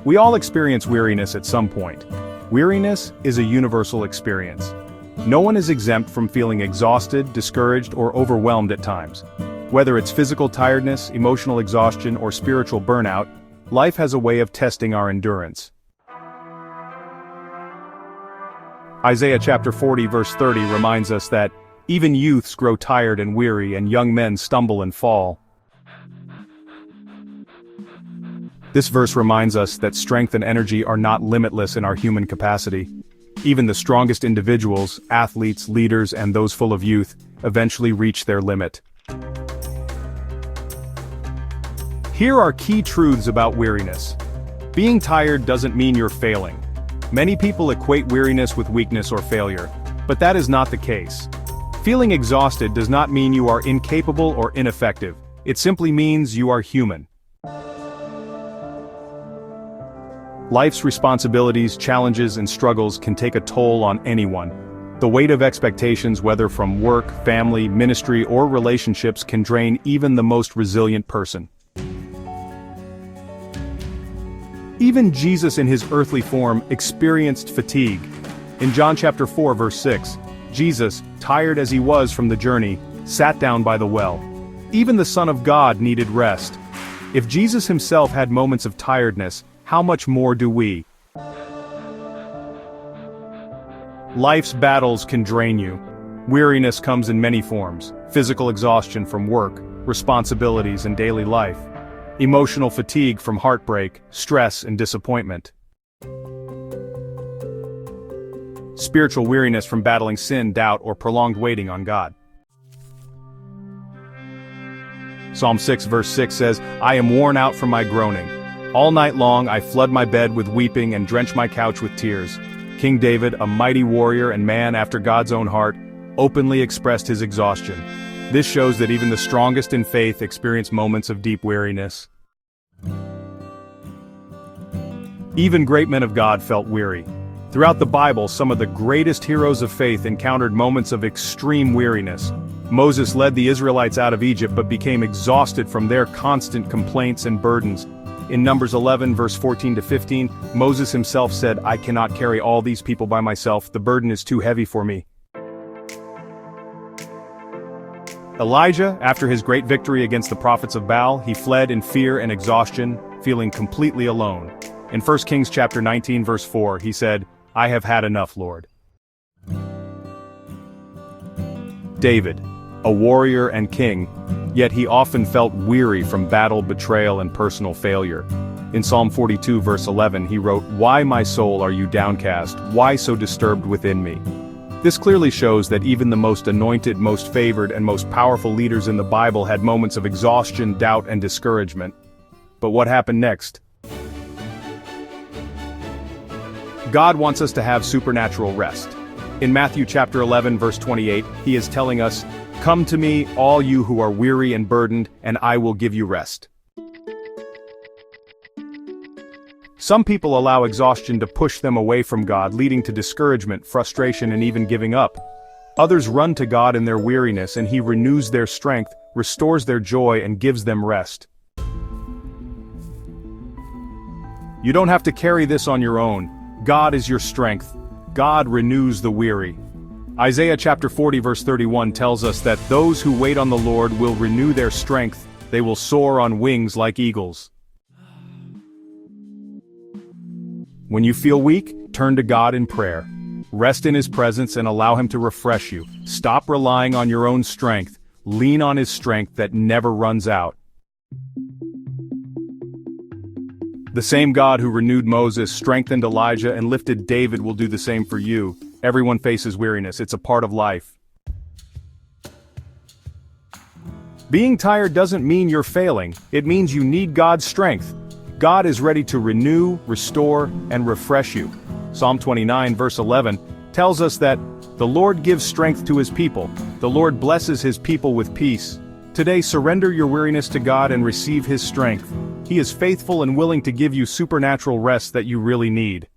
We all experience weariness at some point. Weariness is a universal experience. No one is exempt from feeling exhausted, discouraged, or overwhelmed at times. Whether it's physical tiredness, emotional exhaustion, or spiritual burnout, life has a way of testing our endurance. Isaiah chapter 40 verse 30 reminds us that even youths grow tired and weary, and young men stumble and fall. This verse reminds us that strength and energy are not limitless in our human capacity. Even the strongest individuals, athletes, leaders, and those full of youth, eventually reach their limit. Here are key truths about weariness. Being tired doesn't mean you're failing. Many people equate weariness with weakness or failure, but that is not the case. Feeling exhausted does not mean you are incapable or ineffective. It simply means you are human. Life's responsibilities, challenges, and struggles can take a toll on anyone. The weight of expectations, whether from work, family, ministry, or relationships, can drain even the most resilient person. Even Jesus in his earthly form experienced fatigue. In John chapter 4 verse 6, Jesus, tired as he was from the journey, sat down by the well. Even the Son of God needed rest. If Jesus himself had moments of tiredness, how much more do we? Life's battles can drain you. Weariness comes in many forms: physical exhaustion from work, responsibilities, and daily life. Emotional fatigue from heartbreak, stress, and disappointment. Spiritual weariness from battling sin, doubt, or prolonged waiting on God. Psalm 6 verse 6 says, "I am worn out from my groaning. All night long I flood my bed with weeping and drench my couch with tears." King David, a mighty warrior and man after God's own heart, openly expressed his exhaustion. This shows that even the strongest in faith experience moments of deep weariness. Even great men of God felt weary. Throughout the Bible, some of the greatest heroes of faith encountered moments of extreme weariness. Moses led the Israelites out of Egypt but became exhausted from their constant complaints and burdens. In Numbers 11 verse 14 to 15, Moses himself said, "I cannot carry all these people by myself, the burden is too heavy for me." Elijah, after his great victory against the prophets of Baal, he fled in fear and exhaustion, feeling completely alone. In 1 Kings chapter 19 verse 4, he said, "I have had enough, Lord." David, a warrior and king, yet he often felt weary from battle, betrayal, and personal failure. In Psalm 42 verse 11 he wrote, "Why, my soul, are you downcast? Why so disturbed within me?" This clearly shows that even the most anointed, most favored, and most powerful leaders in the Bible had moments of exhaustion, doubt, and discouragement. But what happened next? God wants us to have supernatural rest. In Matthew chapter 11 verse 28, he is telling us, "Come to me, all you who are weary and burdened, and I will give you rest." Some people allow exhaustion to push them away from God, leading to discouragement, frustration, and even giving up. Others run to God in their weariness, and he renews their strength, restores their joy, and gives them rest. You don't have to carry this on your own. God is your strength. God renews the weary. Isaiah chapter 40 verse 31 tells us that those who wait on the Lord will renew their strength. They will soar on wings like eagles. When you feel weak, turn to God in prayer. Rest in his presence and allow him to refresh you. Stop relying on your own strength. Lean on his strength that never runs out. The same God who renewed Moses, strengthened Elijah, and lifted David will do the same for you. Everyone faces weariness. It's a part of life. Being tired doesn't mean you're failing. It means you need God's strength. God is ready to renew, restore, and refresh you. Psalm 29 verse 11 tells us that the Lord gives strength to his people. The Lord blesses his people with peace. Today, surrender your weariness to God and receive his strength. He is faithful and willing to give you supernatural rest that you really need.